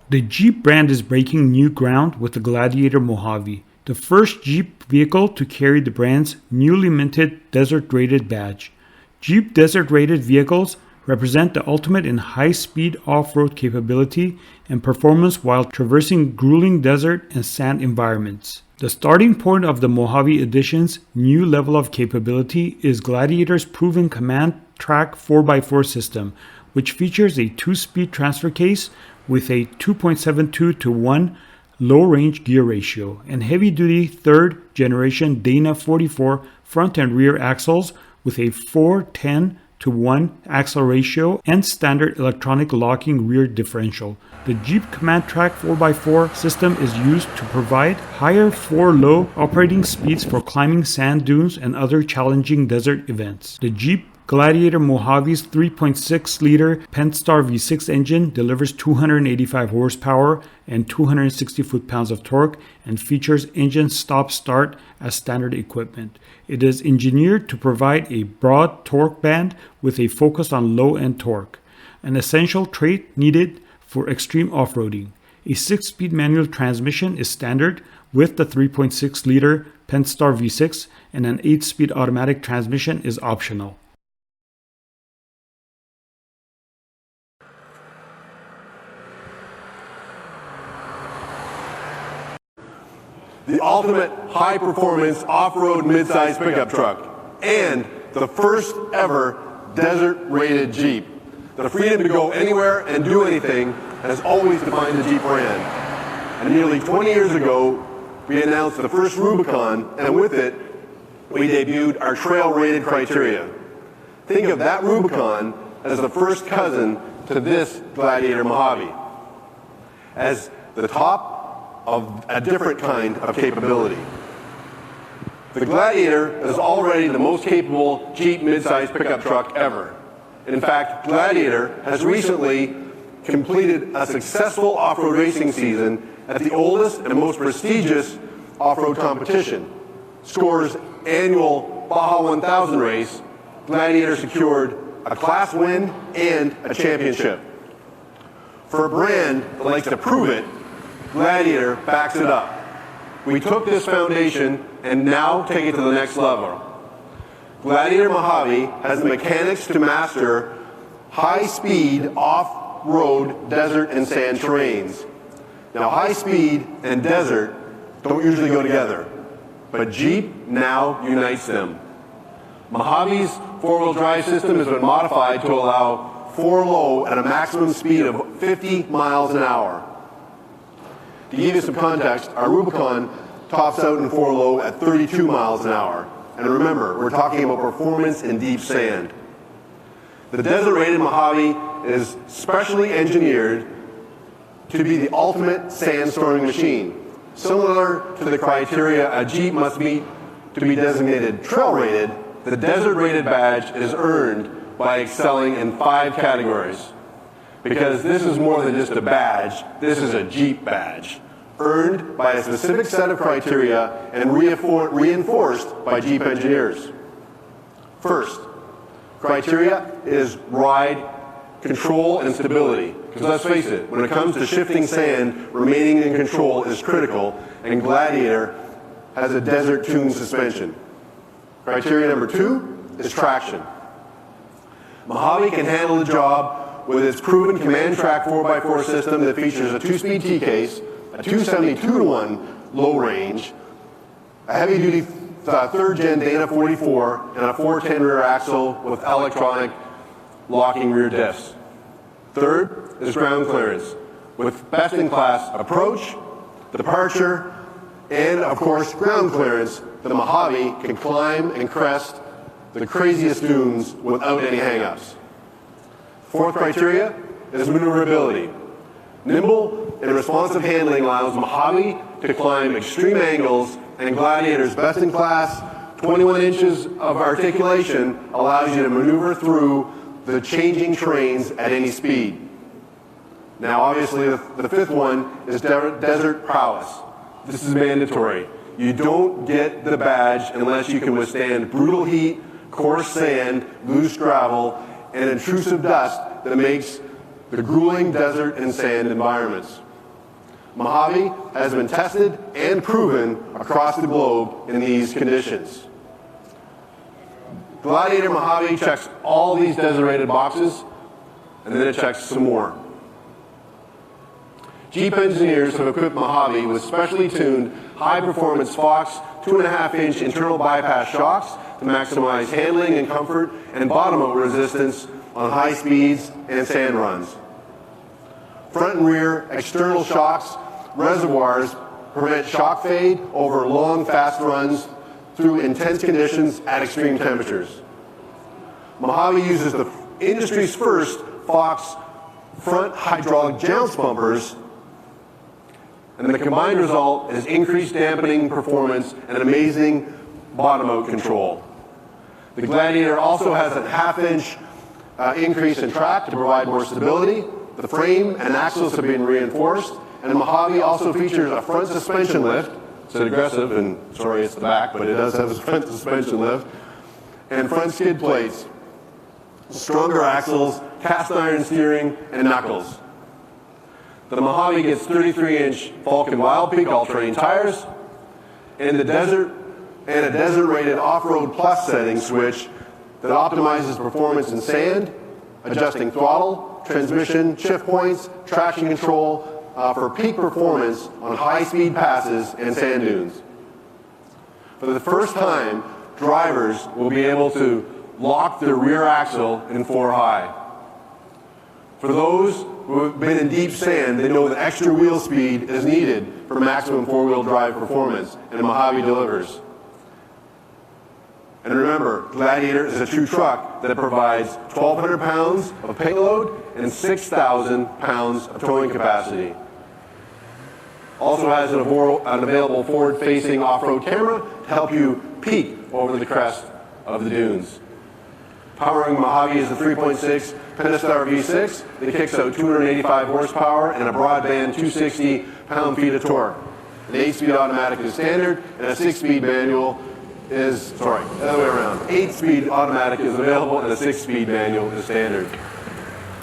The Jeep brand is breaking new ground with the Gladiator Mojave, the first Jeep vehicle to carry the brand's newly minted desert-rated badge. Jeep desert-rated vehicles represent the ultimate in high-speed off-road capability and performance while traversing grueling desert and sand environments. The starting point of the Mojave Edition's new level of capability is Gladiator's proven Command-Trac 4x4 system, which features a 2-speed transfer case with a 2.72 to 1 low-range gear ratio and heavy-duty third-generation Dana 44 front and rear axles with a 4:10 to 1 axle ratio and standard electronic locking rear differential. The Jeep Command-Trac 4x4 system is used to provide higher 4-low operating speeds for climbing sand dunes and other challenging desert events. The Jeep Gladiator Mojave's 3.6-liter Pentastar V6 engine delivers 285 horsepower and 260 foot-pounds of torque and features engine stop-start as standard equipment. It is engineered to provide a broad torque band with a focus on low-end torque, an essential trait needed for extreme off-roading. A 6-speed manual transmission is standard with the 3.6-liter Pentastar V6, and an 8-speed automatic transmission is optional. The ultimate high-performance off-road mid-size pickup truck, and the first ever desert-rated Jeep. The freedom to go anywhere and do anything has always defined the Jeep brand. And nearly 20 years ago, we announced the first Rubicon, and with it, we debuted our trail-rated criteria. Think of that Rubicon as the first cousin to this Gladiator Mojave, as the top of a different kind of capability. The Gladiator is already the most capable Jeep mid-size pickup truck ever. In fact, Gladiator has recently completed a successful off-road racing season at the oldest and most prestigious off-road competition. SCORE's annual Baja 1000 race, Gladiator secured a class win and a championship. For a brand that likes to prove it, Gladiator backs it up. We took this foundation and now take it to the next level. Gladiator Mojave has the mechanics to master high-speed off-road desert and sand terrains. Now, high speed and desert don't usually go together, but Jeep now unites them. Mojave's four-wheel drive system has been modified to allow 4-low at a maximum speed of 50 miles an hour. To give you some context, our Rubicon tops out in 4-low at 32 miles an hour. And remember, we're talking about performance in deep sand. The desert-rated Mojave is specially engineered to be the ultimate sand storing machine. Similar to the criteria a Jeep must meet to be designated trail-rated, the desert-rated badge is earned by excelling in 5 categories. Because this is more than just a badge, this is a Jeep badge, earned by a specific set of criteria and reinforced by Jeep engineers. First, criteria is ride control and stability. Because let's face it, when it comes to shifting sand, remaining in control is critical, and Gladiator has a desert-tuned suspension. Criteria number 2 is traction. Mojave can handle the job with its proven Command-Trac 4x4 system that features a 2-speed T-case, a 272-to-1 low range, a heavy-duty 3rd-gen Dana 44, and a 410 rear axle with electronic locking rear diffs. Third is ground clearance, with best-in-class approach, departure, and, of course, ground clearance. The Mojave can climb and crest the craziest dunes without any hang-ups. Fourth criteria is maneuverability. Nimble and responsive handling allows Mojave to climb extreme angles, and Gladiator's best-in-class 21 inches of articulation allows you to maneuver through the changing terrains at any speed. Now, obviously, the fifth one is desert prowess. This is mandatory. You don't get the badge unless you can withstand brutal heat, coarse sand, loose gravel, and intrusive dust that makes the grueling desert and sand environments. Mojave has been tested and proven across the globe in these conditions. Gladiator Mojave checks all these desert-rated boxes, and then it checks some more. Jeep engineers have equipped Mojave with specially tuned high-performance Fox 2.5-inch internal bypass shocks to maximize handling and comfort and bottom-out resistance on high speeds and sand runs. Front and rear external shocks reservoirs prevent shock fade over long, fast runs through intense conditions at extreme temperatures. Mojave uses the industry's first Fox front hydraulic jounce bumpers, and the combined result is increased dampening performance and amazing bottom-out control. The Gladiator also has a half-inch increase in track to provide more stability. The frame and axles have been reinforced, and Mojave also features a front suspension lift. It's aggressive, and sorry it's the back, but it does have a front suspension lift, and front skid plates, stronger axles, cast iron steering, and knuckles. The Mojave gets 33-inch Falcon Wild Peak all-terrain tires, and a desert-rated off-road plus setting switch that optimizes performance in sand, adjusting throttle, transmission, shift points, traction control for peak performance on high-speed passes and sand dunes. For the first time, drivers will be able to lock their rear axle in 4-high. For those who have been in deep sand, they know that extra wheel speed is needed for maximum four-wheel drive performance, and Mojave delivers. And remember, Gladiator is a true truck that provides 1,200 pounds of payload and 6,000 pounds of towing capacity. Also has an available forward-facing off-road camera to help you peek over the crest of the dunes. Powering Mojave is the 3.6 Pentastar V6 that kicks out 285 horsepower and a broadband 260 pound-feet of torque. An 8-speed automatic is standard, and a 6-speed manual is, sorry, the other way around. 8-speed automatic is available, and a 6-speed manual is standard.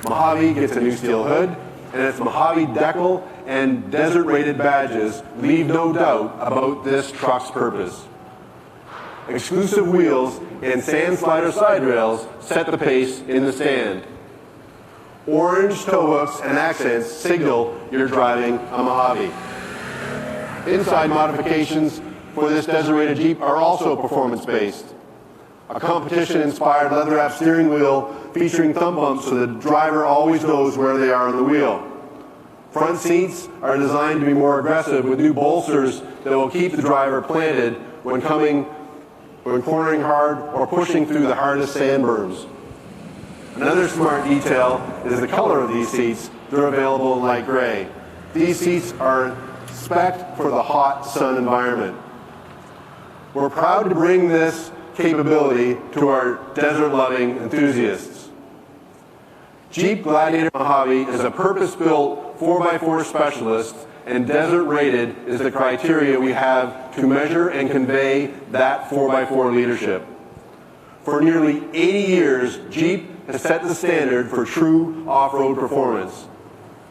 Mojave gets a new steel hood, and its Mojave decal and desert-rated badges leave no doubt about this truck's purpose. Exclusive wheels and sand slider side rails set the pace in the stand. Orange tow hooks and accents signal you're driving a Mojave. Inside modifications for this desert-rated Jeep are also performance-based. A competition-inspired leather-wrapped steering wheel featuring thumb bumps so the driver always knows where they are on the wheel. Front seats are designed to be more aggressive with new bolsters that will keep the driver planted when cornering hard or pushing through the hardest sand berms. Another smart detail is the color of these seats. They're available in light gray. These seats are spec'd for the hot sun environment. We're proud to bring this capability to our desert-loving enthusiasts. Jeep Gladiator Mojave is a purpose-built 4x4 specialist, and desert-rated is the criteria we have to measure and convey that 4x4 leadership. For nearly 80 years, Jeep has set the standard for true off-road performance.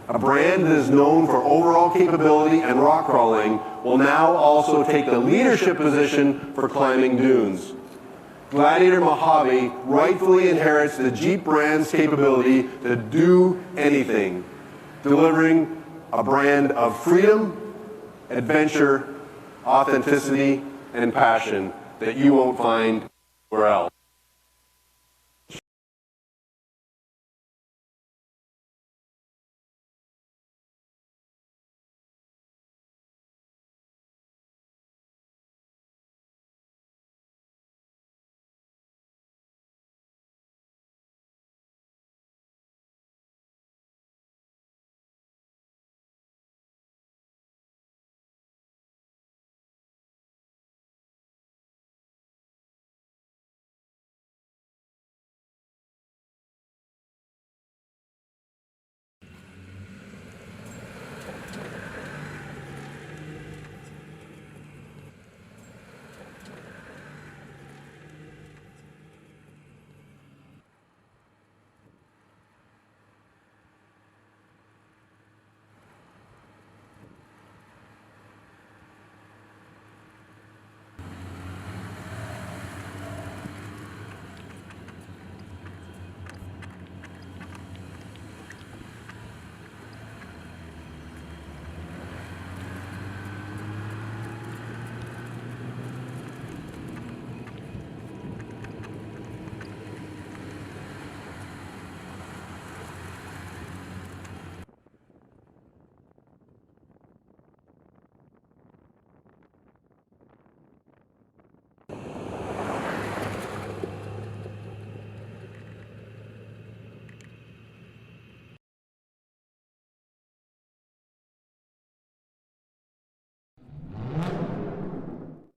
A brand that is known for overall capability and rock crawling will now also take the leadership position for climbing dunes. Gladiator Mojave rightfully inherits the Jeep brand's capability to do anything, delivering a brand of freedom, adventure, authenticity, and passion that you won't find anywhere else.